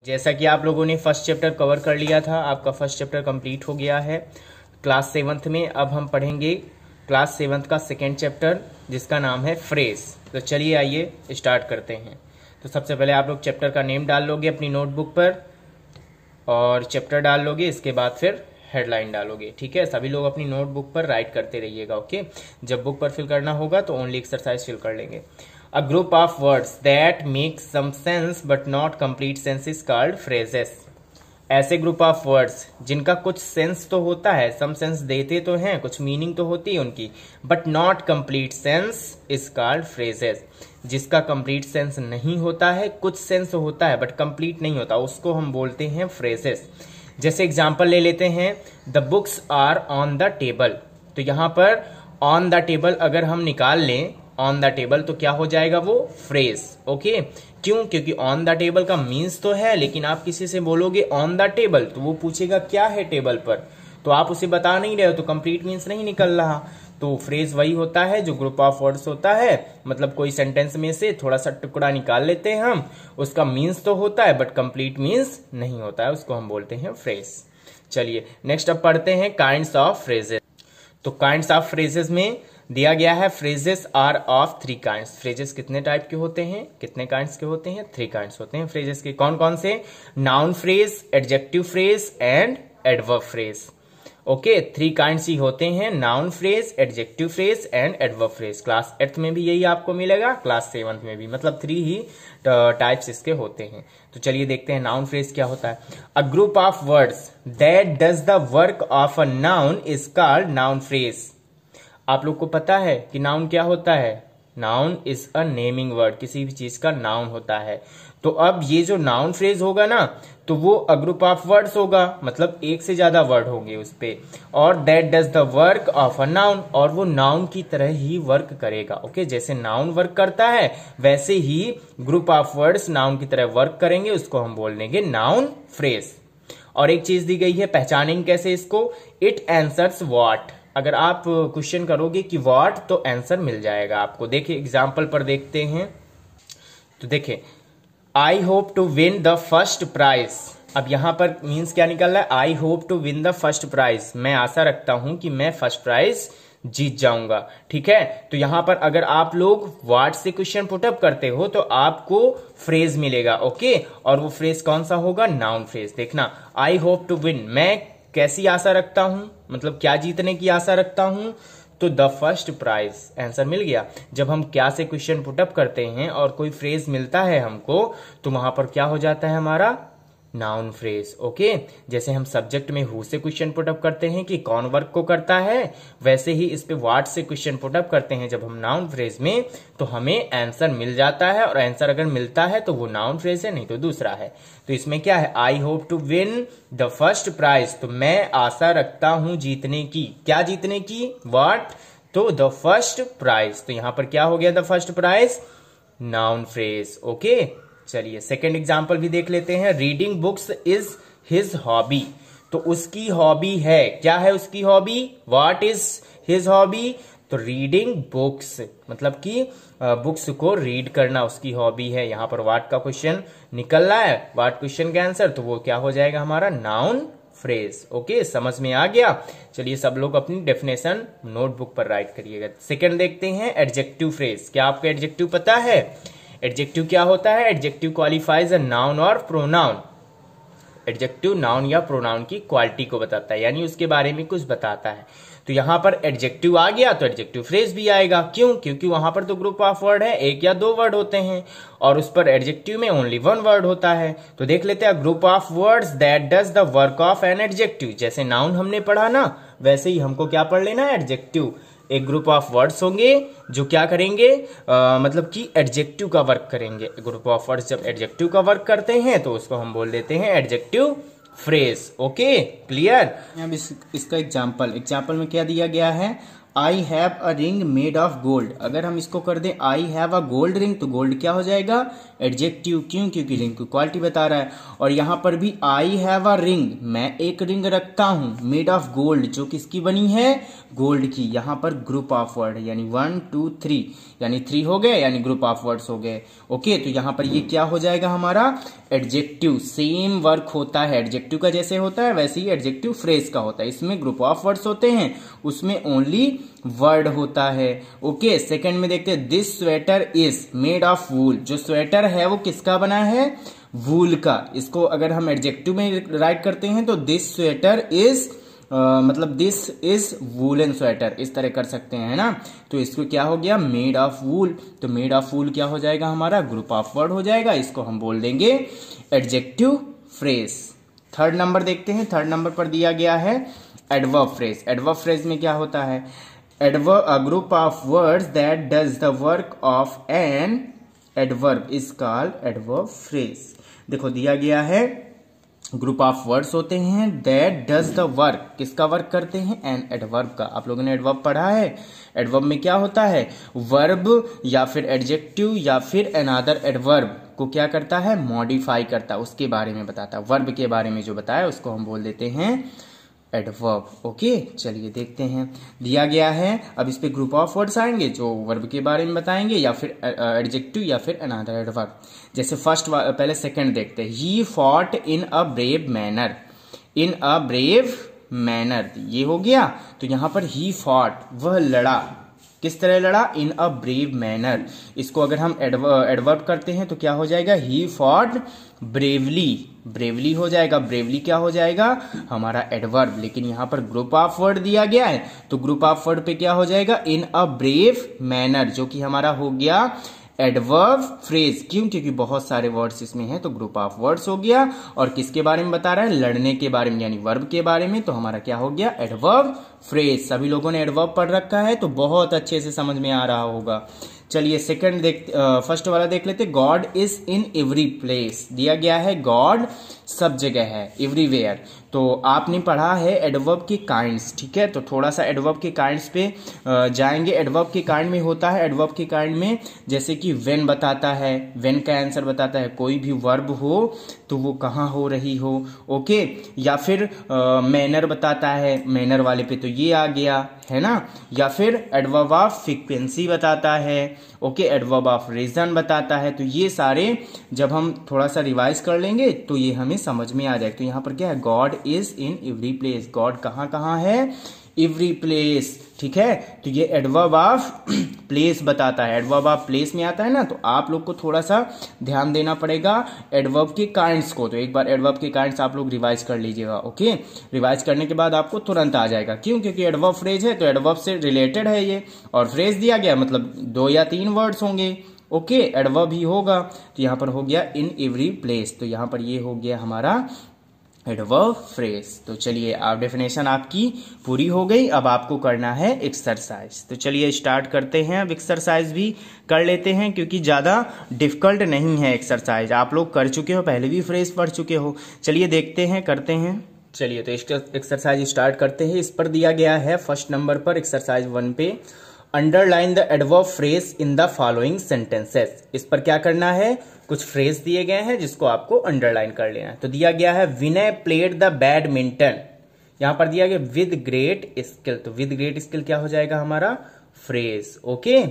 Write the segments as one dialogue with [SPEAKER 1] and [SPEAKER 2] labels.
[SPEAKER 1] जैसा कि आप लोगों ने फर्स्ट चैप्टर कवर कर लिया था, आपका फर्स्ट चैप्टर कंप्लीट हो गया है क्लास 7th में। अब हम पढ़ेंगे क्लास 7th का सेकेंड चैप्टर जिसका नाम है फ्रेज। तो चलिए आइए स्टार्ट करते हैं। तो सबसे पहले आप लोग चैप्टर का नेम डाल लोगे अपनी नोटबुक पर और चैप्टर डाल लोगे, इसके बाद फिर हेडलाइन डालोगे। ठीक है, सभी लोग अपनी नोटबुक पर राइट करते रहिएगा। ओके, जब बुक पर फिल करना होगा तो ओनली एक्सरसाइज फिल कर लेंगे। A group of words that make some sense but not complete sense is called phrases. ऐसे ग्रुप ऑफ वर्ड्स जिनका कुछ सेंस तो होता है, सम सेंस देते तो हैं, कुछ मीनिंग तो होती है उनकी, but not complete sense is called phrases. जिसका कंप्लीट सेंस नहीं होता है, कुछ सेंस होता है बट कंप्लीट नहीं होता, उसको हम बोलते हैं फ्रेजेस। जैसे एग्जांपल ले लेते हैं, the books are on the table. तो यहां पर ऑन द टेबल अगर हम निकाल लें ऑन द टेबल तो क्या हो जाएगा, वो फ्रेज। ओके, क्यों? क्योंकि ऑन द टेबल का मीन्स तो है, लेकिन आप किसी से बोलोगे ऑन द टेबल तो वो पूछेगा क्या है टेबल पर, तो आप उसे बता नहीं रहे हो, तो कंप्लीट मीन्स नहीं निकल रहा। तो फ्रेज वही होता है जो ग्रुप ऑफ वर्ड्स होता है, मतलब कोई सेंटेंस में से थोड़ा सा टुकड़ा निकाल लेते हैं हम, उसका मीन्स तो होता है बट कंप्लीट मीन्स नहीं होता है, उसको हम बोलते हैं फ्रेज। चलिए नेक्स्ट अब पढ़ते हैं काइंड्स ऑफ फ्रेजेस। तो काइंड्स ऑफ फ्रेजेस में दिया गया है phrases are of 3 kinds. Phrases कितने टाइप के होते हैं, कितने काइंड्स के होते हैं? 3 काइंड्स होते हैं फ्रेजेस के। कौन कौन से? Noun phrase, adjective phrase and adverb phrase. Okay, 3 kinds ही होते हैं, noun phrase, adjective phrase and adverb phrase. Class 8th में भी यही आपको मिलेगा, क्लास 7th में भी, मतलब 3 ही टाइप्स इसके होते हैं। तो चलिए देखते हैं नाउन फ्रेज क्या होता है। A group of words that does the work of a noun is called noun phrase. आप लोग को पता है कि नाउन क्या होता है? Noun is a naming word, किसी भी चीज का नाउन होता है। तो अब ये जो नाउन फ्रेज होगा ना, तो वो अ ग्रुप ऑफ वर्ड्स होगा, मतलब एक से ज्यादा वर्ड होंगे उस पे, और that does the work of a noun, और वो नाउन की तरह ही वर्क करेगा। ओके, जैसे नाउन वर्क करता है वैसे ही ग्रुप ऑफ वर्ड्स नाउन की तरह वर्क करेंगे, उसको हम बोल देंगे नाउन फ्रेज। और एक चीज दी गई है, पहचानेंगे कैसे इसको? It answers what. अगर आप क्वेश्चन करोगे कि व्हाट, तो आंसर मिल जाएगा आपको। देखिए एग्जाम्पल पर देखते हैं। तो देखिए, I hope to win the first prize. अब यहां पर मीन्स क्या निकल रहा है? I hope to win the first prize, मैं आशा रखता हूं कि मैं फर्स्ट प्राइज जीत जाऊंगा। ठीक है, तो यहां पर अगर आप लोग व्हाट से क्वेश्चन पुटअप करते हो तो आपको फ्रेज मिलेगा। ओके, और वो फ्रेज कौन सा होगा? Noun phrase. देखना, आई होप टू विन, मैं कैसी आशा रखता हूं, मतलब क्या जीतने की आशा रखता हूं, तो द फर्स्ट प्राइज, आंसर मिल गया। जब हम क्या से क्वेश्चन पुटअप करते हैं और कोई फ्रेज मिलता है हमको, तो वहां पर क्या हो जाता है हमारा? Noun phrase. ओके, जैसे हम सब्जेक्ट में हु से क्वेश्चन पुटअप करते हैं कि कौन वर्क को करता है, वैसे ही इस पे व्हाट से क्वेश्चन पुटअप करते हैं जब हम नाउन फ्रेज में, तो हमें आंसर मिल जाता है, और आंसर अगर मिलता है तो वो नाउन फ्रेज है, नहीं तो दूसरा है। तो इसमें क्या है? I hope to win the first prize, तो मैं आशा रखता हूं जीतने की। क्या जीतने की? व्हाट, तो द फर्स्ट प्राइज। तो यहां पर क्या हो गया? The first prize, noun phrase. Okay, चलिए सेकेंड एग्जाम्पल भी देख लेते हैं। Reading books is his hobby. तो उसकी हॉबी है, क्या है उसकी hobby? What is his hobby? तो रीडिंग बुक्स, मतलब कि बुक्स को रीड करना उसकी हॉबी है। यहां पर व्हाट का क्वेश्चन निकल रहा है, व्हाट क्वेश्चन का आंसर, तो वो क्या हो जाएगा हमारा? Noun phrase. ओके, समझ में आ गया? चलिए सब लोग अपनी डेफिनेशन नोटबुक पर राइट करिएगा। सेकंड देखते हैं एडजेक्टिव फ्रेज। क्या आपको एडजेक्टिव पता है? एडजेक्टिव क्या होता है? एडजेक्टिव क्वालिफाइज अ नाउन और प्रोनाउन। एडजेक्टिव नाउन या प्रोनाउन की क्वालिटी को बताता है, यानी उसके बारे में कुछ बताता है। तो यहां पर एडजेक्टिव आ गया तो एडजेक्टिव फ्रेज भी आएगा। क्यों? क्योंकि वहां पर तो ग्रुप ऑफ वर्ड है, 1 या 2 वर्ड होते हैं, और उस पर एडजेक्टिव में ओनली 1 वर्ड होता है। तो देख लेते हैं, group of words that does the work of an adjective. जैसे नाउन हमने पढ़ा ना, वैसे ही हमको क्या पढ़ लेना है? एडजेक्टिव। एक ग्रुप ऑफ वर्ड्स होंगे जो क्या करेंगे, मतलब कि एडजेक्टिव का वर्क करेंगे। ग्रुप ऑफ वर्ड्स जब एडजेक्टिव का वर्क करते हैं तो उसको हम बोल देते हैं एडजेक्टिव फ्रेज। Okay, clear? अब इसका एग्जाम्पल में क्या दिया गया है? I have a ring made of gold. अगर हम इसको कर दें I have a gold ring, तो गोल्ड क्या हो जाएगा? एडजेक्टिव। क्यों? क्योंकि रिंग की क्वालिटी बता रहा है। और यहाँ पर भी आई हैव अ रिंग, मैं एक रिंग रखता हूं मेड ऑफ गोल्ड, जो किसकी बनी है? गोल्ड की। यहाँ पर ग्रुप ऑफ वर्ड यानी 1 2 3 यानी 3 हो गए, यानी ग्रुप ऑफ वर्ड्स हो गए। ओके, तो यहाँ पर ये क्या हो जाएगा हमारा? एडजेक्टिव। सेम वर्क होता है, एडजेक्टिव का जैसे होता है वैसे ही एडजेक्टिव फ्रेज का होता है। इसमें ग्रुप ऑफ वर्ड्स होते हैं, उसमें ओनली वर्ड होता है। ओके, सेकंड में देखते हैं, this sweater is made of wool. जो स्वेटर है वो किसका बना है? वूल का। इसको अगर हम एडजेक्टिव में राइट करते हैं तो दिस स्वेटर इज मतलब दिस इज वूलन स्वेटर, इस तरह कर सकते हैं, है ना। तो इसको क्या हो गया? Made of wool. तो मेड ऑफ वूल क्या हो जाएगा हमारा? ग्रुप ऑफ वर्ड हो जाएगा। इसको हम बोल देंगे एडजेक्टिव फ्रेज। थर्ड नंबर देखते हैं। थर्ड नंबर पर दिया गया है एडवर्ब फ्रेज। एडवर्ब फ्रेज में क्या होता है? Adverb a group of words that does the work of an adverb is called adverb phrase. देखो दिया गया है ग्रुप ऑफ वर्ड्स होते हैं दैट डज द वर्क, किसका वर्क करते हैं? एन एडवर्ब का। आप लोगों ने एडवर्ब पढ़ा है। एडवर्ब में क्या होता है? वर्ब या फिर एडजेक्टिव या फिर अनदर एडवर्ब को क्या करता है? मॉडिफाई करता है, उसके बारे में बताता है। वर्ब के बारे में जो बताया उसको हम बोल देते हैं एडवर्ब। ओके, चलिए देखते हैं। दिया गया है, अब इस पे ग्रुप ऑफ वर्ड्स आएंगे जो वर्ब के बारे में बताएंगे या फिर एडजेक्टिव या फिर अनदर एडवर्ब। जैसे फर्स्ट पहले सेकंड देखते हैं। He fought in a brave manner. In a brave manner ये हो गया। तो यहां पर ही फॉट, वह लड़ा। किस तरह लड़ा? इन अ ब्रेव मैनर। इसको अगर हम एडवर्ब करते हैं तो क्या हो जाएगा? He fought bravely. ब्रेवली हो जाएगा। ब्रेवली क्या हो जाएगा? हमारा एडवर्ब। लेकिन यहां पर ग्रुप ऑफ वर्ड दिया गया है तो ग्रुप ऑफ वर्ड पे क्या हो जाएगा? इन अ ब्रेव मैनर, जो कि हमारा हो गया एडवर्ब फ्रेज। क्यों? क्योंकि बहुत सारे वर्ड्स इसमें हैं तो ग्रुप ऑफ वर्ड्स हो गया। और किसके बारे में बता रहा है? लड़ने के बारे में, यानी वर्ब के बारे में। तो हमारा क्या हो गया? Adverb phrase. सभी लोगों ने एडवर्ब पढ़ रखा है तो बहुत अच्छे से समझ में आ रहा होगा। चलिए सेकंड फर्स्ट वाला देख लेते। God is in every place. दिया गया है गॉड सब जगह है, एवरीवेयर। तो आपने पढ़ा है एडवर्ब के काइंड्स, ठीक है। तो थोड़ा सा एडवर्ब के काइंड्स पे जाएंगे। एडवर्ब के काइंड में होता है, एडवर्ब के काइंड में जैसे कि व्हेन बताता है, व्हेन का आंसर बताता है। कोई भी वर्ब हो तो वो कहाँ हो रही हो, ओके। या फिर मैनर बताता है, मैनर वाले पे तो ये आ गया, है ना। या फिर एडवर्ब ऑफ फ्रीक्वेंसी बताता है, ओके। एडवर्ब ऑफ रीजन बताता है। तो ये सारे जब हम थोड़ा सा रिवाइज कर लेंगे तो ये हमें समझ में आ जाएगा। तो यहाँ पर क्या है? God is in every place. God कहाँ कहाँ है? एवरी प्लेस, ठीक है। तो ये एडवर्ब ऑफ प्लेस बताता है। एडवर्ब ऑफ प्लेस में आता है ना, तो आप लोग को थोड़ा सा ध्यान देना पड़ेगा एडवर्ब के काइंड्स को। तो एक बार एडवर्ब के काइंड्स आप लोग रिवाइज कर लीजिएगा, ओके। रिवाइज करने के बाद आपको तुरंत आ जाएगा। क्यों? क्योंकि एडवर्ब फ्रेज है तो एडवर्ब से रिलेटेड है ये, और फ्रेज दिया गया मतलब 2 या 3 वर्ड्स होंगे, ओके। एडवर्ब ही होगा। तो यहां पर हो गया इन एवरी प्लेस। तो यहां पर ये हो गया हमारा एडवर्ब फ्रेज। तो चलिए आप डेफिनेशन आपकी पूरी हो गई। अब आपको करना है एक्सरसाइज। तो चलिए स्टार्ट करते हैं। अब एक्सरसाइज भी कर लेते हैं क्योंकि ज़्यादा डिफिकल्ट नहीं है एक्सरसाइज। आप लोग कर चुके हो, पहले भी फ्रेज पढ़ चुके हो। चलिए देखते हैं, करते हैं। चलिए तो एक्सरसाइज स्टार्ट करते हैं। इस पर दिया गया है फर्स्ट नंबर पर एक्सरसाइज 1 पे, underline the adverb phrase in the following sentences. इस पर क्या करना है? कुछ फ्रेज दिए गए हैं जिसको आपको अंडरलाइन कर लेना है। तो दिया गया है विनय प्लेड द बैडमिंटन। यहां पर दिया गया विद ग्रेट स्किल। तो विद ग्रेट स्किल क्या हो जाएगा? हमारा फ्रेज, ओके।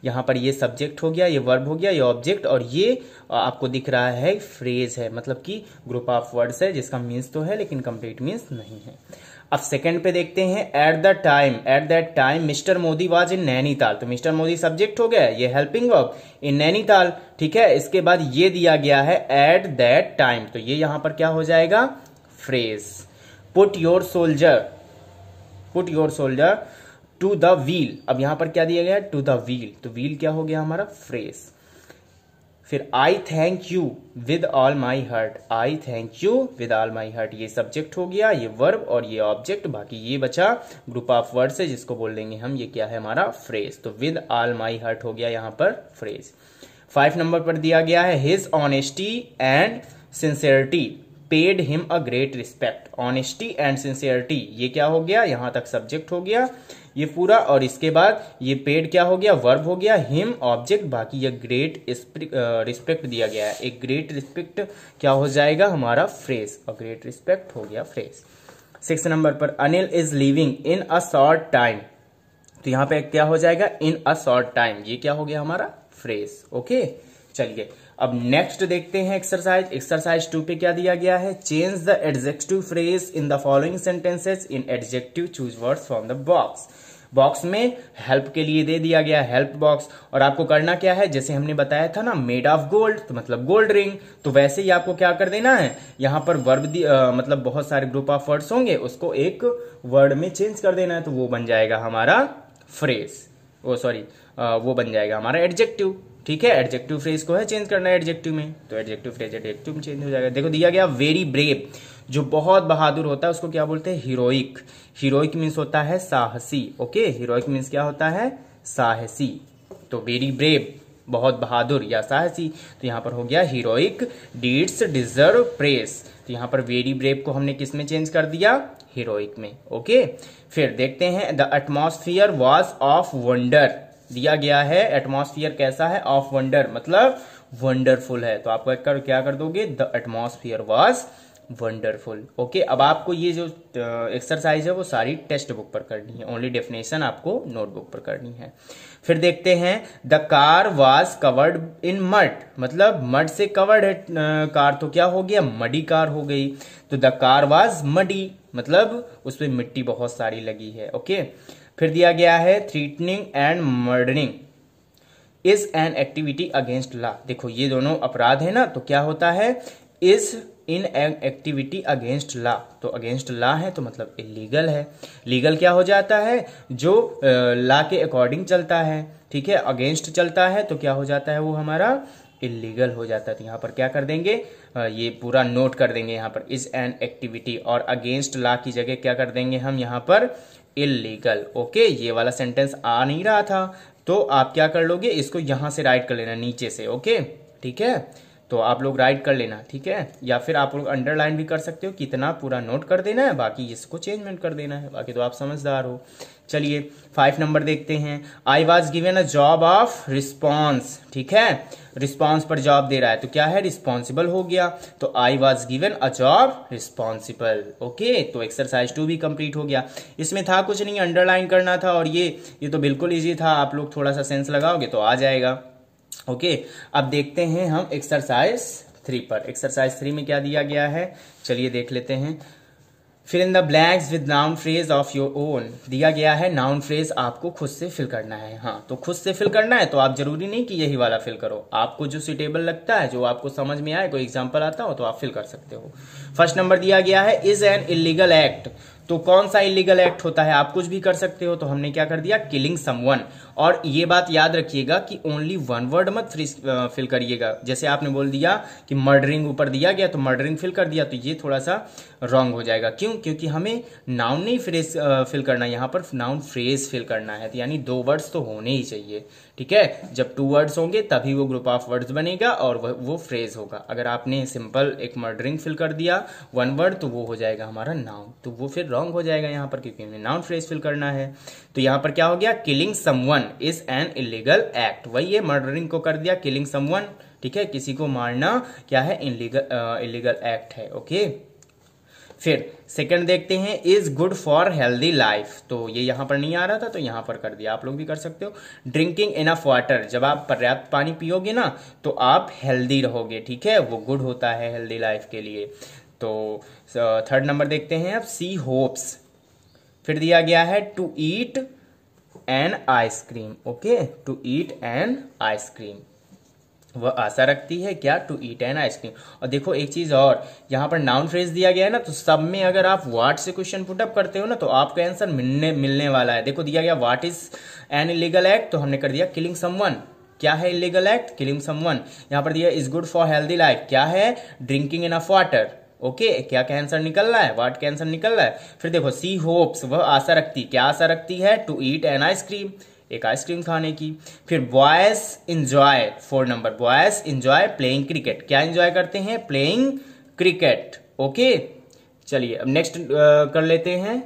[SPEAKER 1] यहां पर ये सब्जेक्ट हो गया, ये वर्ब हो गया, ये ऑब्जेक्ट, और ये आपको दिख रहा है फ्रेज है, मतलब कि ग्रुप ऑफ वर्ड्स है जिसका मीन्स तो है लेकिन कंप्लीट मीन्स नहीं है। अब सेकंड पे देखते हैं। At that time mister Modi was in Nainital. तो मिस्टर मोदी सब्जेक्ट हो गया, ये हेल्पिंग वर्ब इन नैनीताल, ठीक है। इसके बाद ये दिया गया है एट दैट टाइम, तो ये यहां पर क्या हो जाएगा? Phrase. Put your shoulder to the wheel. अब यहां पर क्या दिया गया? To the wheel. तो व्हील क्या हो गया? हमारा फ्रेज। फिर I thank you with all my heart. I thank you with all my heart, ये सब्जेक्ट हो गया, ये वर्ब और ये ऑब्जेक्ट। बाकी ये बचा ग्रुप ऑफ वर्ड से जिसको बोल देंगे हम, ये क्या है? हमारा फ्रेज। तो विद ऑल माई हार्ट हो गया यहां पर फ्रेज। 5 नंबर पर दिया गया है his honesty and sincerity. Paid him a great respect. Honesty and sincerity, ये क्या हो गया, यहां तक सब्जेक्ट हो गया ये पूरा, और इसके बाद ये पेड क्या हो गया, वर्ब हो गया, हिम ऑब्जेक्ट, बाकी ये ग्रेट रिस्पेक्ट दिया गया है। एक ग्रेट रिस्पेक्ट क्या हो जाएगा हमारा फ्रेज, और ग्रेट रिस्पेक्ट हो गया फ्रेज। 6 नंबर पर Anil is living in a short time, तो यहां पे क्या हो जाएगा, इन अ शॉर्ट टाइम, ये क्या हो गया हमारा फ्रेज। ओके, चलिए अब नेक्स्ट देखते हैं एक्सरसाइज। एक्सरसाइज 2 पे क्या दिया गया है, change the adjective phrase in the following sentences in adjective, choose words from the box. Box में हेल्प के लिए दे दिया गया हेल्प बॉक्स, और आपको करना क्या है, जैसे हमने बताया था ना मेड ऑफ गोल्ड, तो मतलब गोल्ड रिंग, तो वैसे ही आपको क्या कर देना है, यहां पर वर्ब मतलब बहुत सारे ग्रुप ऑफ वर्ड्स होंगे, उसको एक वर्ड में चेंज कर देना है, तो वो बन जाएगा हमारा फ्रेज, वो बन जाएगा हमारा एडजेक्टिव। ठीक है, एडजेक्टिव फ्रेज को है चेंज करना है एडजेक्टिव में, तो एडजेक्टिव फ्रेज एडजेक्टिव में चेंज हो जाएगा। देखो दिया गया वेरी ब्रेव, जो बहुत बहादुर होता है उसको क्या बोलते हैं, हीरोइक। हीरोइक मीन्स होता है साहसी। ओके, हीरोइक मीन्स क्या होता है, साहसी। तो वेरी ब्रेव बहुत बहादुर या साहसी, तो यहां पर हो गया हीरोइक डीड्स डिजर्व प्रेस, तो यहां पर वेरी ब्रेव को हमने किस में चेंज कर दिया, हीरोइक में। ओके, फिर देखते हैं the atmosphere was of wonder, दिया गया है एटमॉस्फियर कैसा है, ऑफ वंडर मतलब वंडरफुल है, तो आप क्या कर दोगे, the atmosphere was wonderful. Okay, अब आपको ये जो एक्सरसाइज है वो सारी टेक्स्ट बुक पर करनी है, ओनली डेफिनेशन आपको नोटबुक पर करनी है। फिर देखते हैं the car was covered in mud, मतलब मड से कवर्ड है कार, तो क्या हो गया, मडी कार हो गई, तो द कार वाज मडी मतलब उसमें मिट्टी बहुत सारी लगी है। ओके, फिर दिया गया है threatening and murdering is an activity against law, देखो ये दोनों अपराध है ना, तो क्या होता है, is in an activity against law, तो अगेंस्ट लॉ है तो मतलब इलीगल है। लीगल क्या हो जाता है, जो लॉ के अकॉर्डिंग चलता है, ठीक है, अगेंस्ट चलता है तो क्या हो जाता है, वो हमारा इलीगल हो जाता है। तो यहाँ पर क्या कर देंगे, ये पूरा नोट कर देंगे, यहाँ पर इज एन एक्टिविटी, और अगेंस्ट लॉ की जगह क्या कर देंगे हम यहाँ पर, इलीगल। ओके, ये वाला सेंटेंस आ नहीं रहा था, तो आप क्या कर लोगे, इसको यहां से राइट कर लेना नीचे से। ओके, ठीक है, तो आप लोग राइट कर लेना, ठीक है, या फिर आप लोग अंडरलाइन भी कर सकते हो, कितना पूरा नोट कर देना है, बाकी इसको चेंजमेंट कर देना है, बाकी तो आप समझदार हो। चलिए 5 नंबर देखते हैं, I was given a job of response, ठीक है, रिस्पॉन्स पर जॉब दे रहा है तो क्या है, रिस्पॉन्सिबल हो गया, तो I was given a job responsible. Okay, तो एक्सरसाइज 2 भी कंप्लीट हो गया, इसमें था कुछ नहीं, अंडरलाइन करना था, और ये तो बिल्कुल इजी था, आप लोग थोड़ा सा सेंस लगाओगे तो आ जाएगा। ओके, अब देखते हैं हम एक्सरसाइज 3 पर। एक्सरसाइज 3 में क्या दिया गया है, चलिए देख लेते हैं। Fill in the blanks with noun phrase of your own, दिया गया है नाउन फ्रेज आपको खुद से फिल करना है। हाँ, तो खुद से फिल करना है तो आप जरूरी नहीं कि यही वाला फिल करो, आपको जो सुटेबल लगता है, जो आपको समझ में आए, कोई एग्जांपल आता हो तो आप फिल कर सकते हो। फर्स्ट नंबर दिया गया है इज एन इलीगल एक्ट, तो कौन सा इलीगल एक्ट होता है, आप कुछ भी कर सकते हो, तो हमने क्या कर दिया, किलिंग समवन। और ये बात याद रखिएगा कि ओनली वन वर्ड मत फिल करिएगा, जैसे आपने बोल दिया कि मर्डरिंग ऊपर दिया गया तो मर्डरिंग फिल कर दिया, तो ये थोड़ा सा रॉन्ग हो जाएगा। क्यों, क्योंकि हमें नाउन नहीं फ्रेज फिल करना है, यहाँ पर नाउन फ्रेज फिल करना है, तो यानी 2 वर्ड्स तो होने ही चाहिए, ठीक है, जब 2 वर्ड्स होंगे तभी वो ग्रुप ऑफ वर्ड्स बनेगा और वो फ्रेज होगा। अगर आपने सिंपल एक मर्डरिंग फिल कर दिया 1 वर्ड तो वो हो जाएगा हमारा नाउन, तो वो फिर रॉन्ग हो जाएगा यहाँ पर, क्योंकि हमें नाउन फ्रेज फिल करना है। तो यहाँ पर क्या हो गया, killing someone is an illegal act, वही है मर्डरिंग को कर दिया किलिंग समवन, ठीक है, किसी को मारना क्या है, इलीगल एक्ट है। ओके, फिर सेकंड देखते हैं is good for healthy life, तो ये यहां पर नहीं आ रहा था तो यहां पर कर दिया, आप लोग भी कर सकते हो। ड्रिंकिंग इनफ वाटर, जब आप पर्याप्त पानी पियोगे ना तो आप हेल्दी रहोगे, ठीक है, वो गुड होता है हेल्दी लाइफ के लिए। तो थर्ड नंबर देखते हैं अब, सी होप्स, फिर दिया गया है to eat an ice cream. Okay, to eat an ice cream, वह आशा रखती है क्या, टू ईट एन आइसक्रीम। और देखो एक चीज और, यहाँ पर नाउन फ्रेज दिया गया है ना, तो सब में अगर आप व्हाट से क्वेश्चन पुटअप करते हो ना तो आपका आंसर मिलने वाला है। देखो दिया गया what is an illegal act, तो हमने कर दिया किलिंग समवन, क्या है इलीगल एक्ट, किलिंग समवन। यहाँ पर दिया is good for healthy life, क्या है, ड्रिंकिंग इनफ वाटर। ओके, क्या आंसर निकल रहा है, व्हाट का आंसर निकल रहा है। फिर देखो सी होप्स, वह आशा रखती, क्या आशा रखती है, टू ईट एन आइसक्रीम, एक आइसक्रीम खाने की। फिर boys enjoy, 4 number, boys enjoy playing cricket, क्या इंजॉय करते हैं, प्लेइंग क्रिकेट। ओके, चलिए अब नेक्स्ट कर लेते हैं।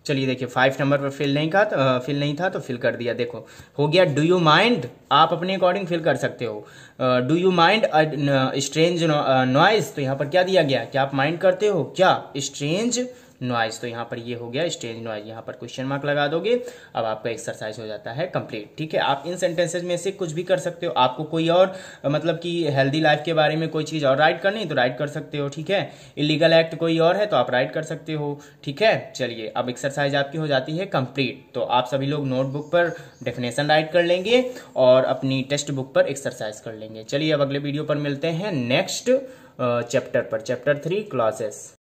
[SPEAKER 1] चलिए देखिए 5 नंबर पर फिल नहीं था तो फिल कर दिया। देखो हो गया डू यू माइंड, आप अपने अकॉर्डिंग फिल कर सकते हो। Do you mind strange noise, तो यहाँ पर क्या दिया गया, क्या आप माइंड करते हो क्या स्ट्रेंज नॉइज, तो यहाँ पर ये हो गया स्ट्रेंज नॉइज, यहाँ पर क्वेश्चन मार्क लगा दोगे। अब आपका एक्सरसाइज हो जाता है कंप्लीट। ठीक है, आप इन सेंटेंसेज में से कुछ भी कर सकते हो। आपको कोई और मतलब कि हेल्दी लाइफ के बारे में कोई चीज़ और राइट करनी तो राइट कर सकते हो। ठीक है, इलीगल एक्ट कोई और है तो आप राइट कर सकते हो। ठीक है, चलिए अब एक्सरसाइज आपकी हो जाती है कंप्लीट। तो आप सभी लोग नोटबुक पर डेफिनेशन राइट कर लेंगे और अपनी टेक्स्ट बुक पर एक्सरसाइज कर लेंगे। चलिए अब अगले वीडियो पर मिलते हैं नेक्स्ट चैप्टर पर, चैप्टर 3 क्लॉजेस।